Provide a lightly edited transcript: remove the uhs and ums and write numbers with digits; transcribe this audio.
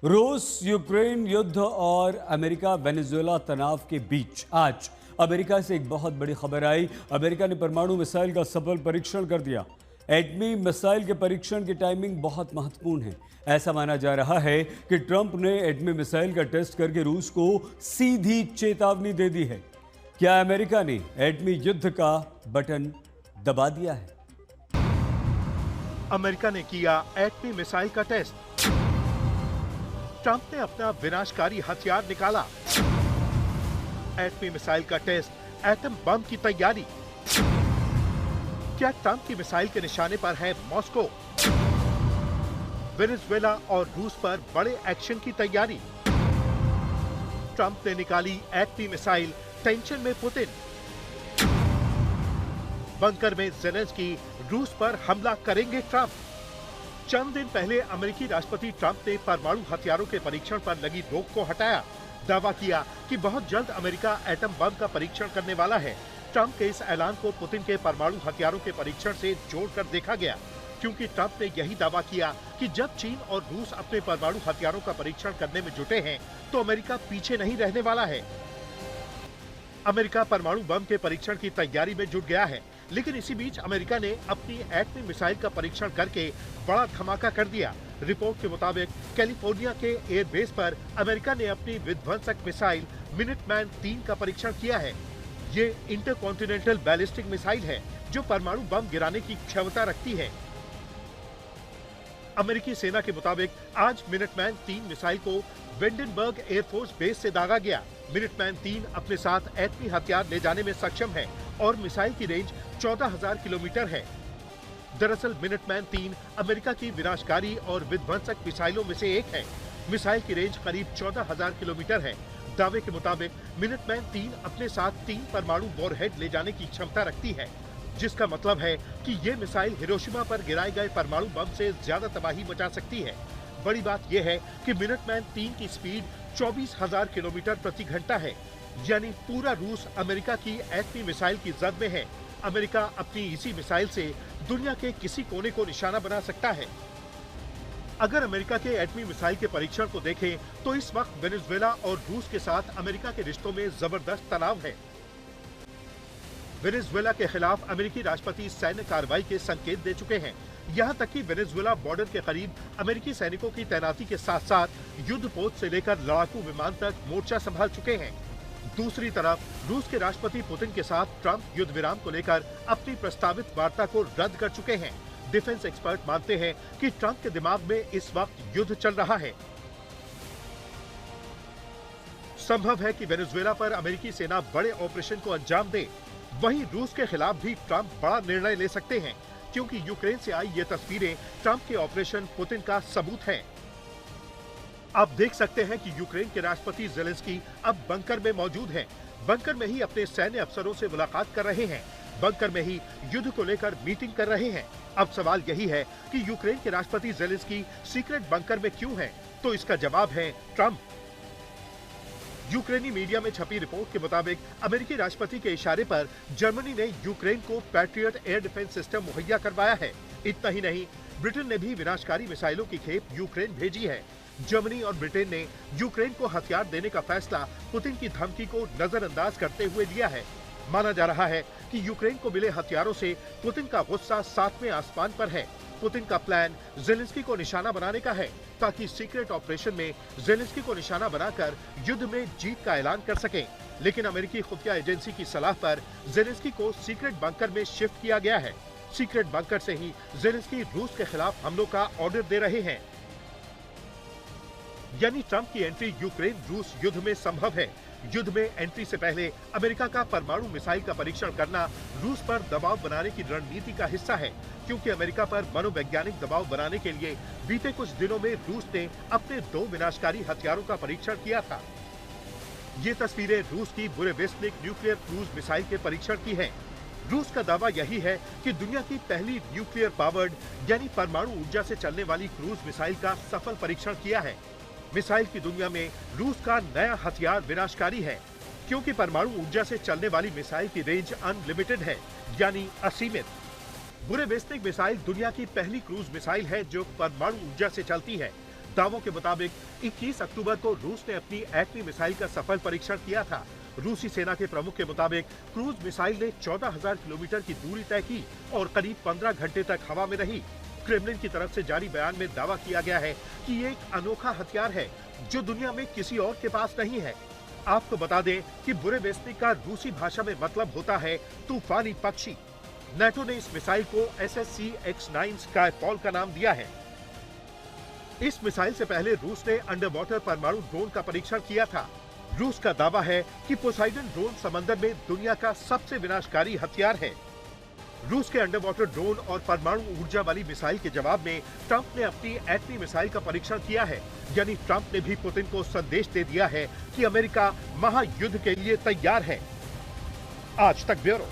रूस यूक्रेन युद्ध और अमेरिका वेनेजुएला तनाव के बीच आज अमेरिका से एक बहुत बड़ी खबर आई। अमेरिका ने परमाणु मिसाइल का सफल परीक्षण कर दिया। एटमी मिसाइल के परीक्षण की टाइमिंग बहुत महत्वपूर्ण है। ऐसा माना जा रहा है कि ट्रंप ने एटमी मिसाइल का टेस्ट करके रूस को सीधी चेतावनी दे दी है। क्या अमेरिका ने एटमी युद्ध का बटन दबा दिया है? अमेरिका ने किया एटमी मिसाइल का टेस्ट। ट्रंप ने अपना विनाशकारी हथियार निकाला। एटमी मिसाइल का टेस्ट, एटम बम की तैयारी। क्या ट्रंप की मिसाइल के निशाने पर है मॉस्को? वेनेजुएला और रूस पर बड़े एक्शन की तैयारी। ट्रंप ने निकाली एटमी मिसाइल, टेंशन में पुतिन। बंकर में ज़ेलेंस्की, रूस पर हमला करेंगे ट्रंप। चंद दिन पहले अमेरिकी राष्ट्रपति ट्रंप ने परमाणु हथियारों के परीक्षण पर लगी रोक को हटाया। दावा किया कि बहुत जल्द अमेरिका एटम बम का परीक्षण करने वाला है। ट्रंप के इस ऐलान को पुतिन के परमाणु हथियारों के परीक्षण से जोड़कर देखा गया, क्योंकि ट्रंप ने यही दावा किया कि जब चीन और रूस अपने परमाणु हथियारों का परीक्षण करने में जुटे हैं, तो अमेरिका पीछे नहीं रहने वाला है। अमेरिका परमाणु बम के परीक्षण की तैयारी में जुट गया है, लेकिन इसी बीच अमेरिका ने अपनी एटमी मिसाइल का परीक्षण करके बड़ा धमाका कर दिया। रिपोर्ट के मुताबिक कैलिफोर्निया के एयरबेस पर अमेरिका ने अपनी विध्वंसक मिसाइल मिनटमैन 3 का परीक्षण किया है। ये इंटरकॉन्टिनेंटल बैलिस्टिक मिसाइल है जो परमाणु बम गिराने की क्षमता रखती है। अमेरिकी सेना के मुताबिक आज मिनटमैन 3 मिसाइल को वेंडेनबर्ग एयरफोर्स बेस से दागा गया। मिनटमैन 3 अपने साथ एटमी हथियार ले जाने में सक्षम है और मिसाइल की रेंज 14,000 किलोमीटर है। दरअसल मिनटमैन 3 अमेरिका की विनाशकारी और विध्वंसक मिसाइलों में से एक है। मिसाइल की रेंज करीब 14,000 किलोमीटर है। दावे के मुताबिक मिनटमैन 3 अपने साथ 3 परमाणु वॉरहेड ले जाने की क्षमता रखती है, जिसका मतलब है कि ये मिसाइल हिरोशिमा पर गिराए गए परमाणु बम से ज्यादा तबाही मचा सकती है। बड़ी बात यह है कि मिनटमैन 3 की स्पीड 24,000 किलोमीटर प्रति घंटा है, यानी पूरा रूस अमेरिका की एटमी मिसाइल की जद में है। अमेरिका अपनी इसी मिसाइल से दुनिया के किसी कोने को निशाना बना सकता है। अगर अमेरिका के एटमी मिसाइल के परीक्षण को देखें, तो इस वक्त वेनेजुएला और रूस के साथ अमेरिका के रिश्तों में जबरदस्त तनाव है। वेनेजुएला के खिलाफ अमेरिकी राष्ट्रपति सैन्य कार्रवाई के संकेत दे चुके हैं। यहाँ तक कि वेनेजुएला बॉर्डर के करीब अमेरिकी सैनिकों की तैनाती के साथ साथ युद्ध पोत से लेकर लड़ाकू विमान तक मोर्चा संभाल चुके हैं। दूसरी तरफ रूस के राष्ट्रपति पुतिन के साथ ट्रंप युद्ध विराम को लेकर अपनी प्रस्तावित वार्ता को रद्द कर चुके हैं। डिफेंस एक्सपर्ट मानते हैं कि ट्रंप के दिमाग में इस वक्त युद्ध चल रहा है। संभव है कि वेनेजुएला पर अमेरिकी सेना बड़े ऑपरेशन को अंजाम दे। वहीं रूस के खिलाफ भी ट्रंप बड़ा निर्णय ले सकते हैं, क्योंकि यूक्रेन से आई ये तस्वीरें ट्रंप के ऑपरेशन पुतिन का सबूत हैं। आप देख सकते हैं कि यूक्रेन के राष्ट्रपति ज़ेलेंस्की अब बंकर में मौजूद हैं। बंकर में ही अपने सैन्य अफसरों से मुलाकात कर रहे हैं। बंकर में ही युद्ध को लेकर मीटिंग कर रहे हैं। अब सवाल यही है कि यूक्रेन के राष्ट्रपति ज़ेलेंस्की सीक्रेट बंकर में क्यों हैं? तो इसका जवाब है ट्रंप। यूक्रेनी मीडिया में छपी रिपोर्ट के मुताबिक अमेरिकी राष्ट्रपति के इशारे पर जर्मनी ने यूक्रेन को पैट्रियट एयर डिफेंस सिस्टम मुहैया करवाया है। इतना ही नहीं, ब्रिटेन ने भी विनाशकारी मिसाइलों की खेप यूक्रेन भेजी है। जर्मनी और ब्रिटेन ने यूक्रेन को हथियार देने का फैसला पुतिन की धमकी को नजरअंदाज करते हुए लिया है। माना जा रहा है कि यूक्रेन को मिले हथियारों से पुतिन का गुस्सा 7वें आसमान पर है। पुतिन का प्लान ज़ेलेंस्की को निशाना बनाने का है, ताकि सीक्रेट ऑपरेशन में ज़ेलेंस्की को निशाना बनाकर युद्ध में जीत का ऐलान कर सकें। लेकिन अमेरिकी खुफिया एजेंसी की सलाह पर ज़ेलेंस्की को सीक्रेट बंकर में शिफ्ट किया गया है। सीक्रेट बंकर से ही ज़ेलेंस्की रूस के खिलाफ हमलों का ऑर्डर दे रहे हैं। यानी ट्रंप की एंट्री यूक्रेन रूस युद्ध में संभव है। युद्ध में एंट्री से पहले अमेरिका का परमाणु मिसाइल का परीक्षण करना रूस पर दबाव बनाने की रणनीति का हिस्सा है, क्योंकि अमेरिका पर मनोवैज्ञानिक दबाव बनाने के लिए बीते कुछ दिनों में रूस ने अपने 2 विनाशकारी हथियारों का परीक्षण किया था। ये तस्वीरें रूस की बुरेविस्निक न्यूक्लियर क्रूज मिसाइल के परीक्षण की हैं। रूस का दावा यही है कि दुनिया की पहली न्यूक्लियर पावर्ड यानी परमाणु ऊर्जा से चलने वाली क्रूज मिसाइल का सफल परीक्षण किया है। मिसाइल की दुनिया में रूस का नया हथियार विनाशकारी है, क्योंकि परमाणु ऊर्जा से चलने वाली मिसाइल की रेंज अनलिमिटेड है, यानी असीमित। बुरेविस्निक मिसाइल दुनिया की पहली क्रूज मिसाइल है जो परमाणु ऊर्जा से चलती है। दावों के मुताबिक 21 अक्टूबर को रूस ने अपनी एटमी मिसाइल का सफल परीक्षण किया था। रूसी सेना के प्रमुख के मुताबिक क्रूज मिसाइल ने 14,000 किलोमीटर की दूरी तय की और करीब 15 घंटे तक हवा में रही। क्रेमलिन की तरफ से जारी बयान में दावा किया गया है कि ये एक अनोखा हथियार है जो दुनिया में किसी और के पास नहीं है। आपको बता दें कि बुरेवेस्निक का रूसी भाषा में मतलब होता है तूफानी पक्षी। नाटो ने इस मिसाइल को SSC-X9 स्काईफॉल का नाम दिया है। इस मिसाइल से पहले रूस ने अंडर वाटर परमाणु ड्रोन का परीक्षण किया था। रूस का दावा है कि पोसाइडन ड्रोन समंदर में दुनिया का सबसे विनाशकारी हथियार है। रूस के अंडर वाटर ड्रोन और परमाणु ऊर्जा वाली मिसाइल के जवाब में ट्रंप ने अपनी एटमी मिसाइल का परीक्षण किया है। यानी ट्रंप ने भी पुतिन को संदेश दे दिया है कि अमेरिका महायुद्ध के लिए तैयार है। आज तक ब्यूरो।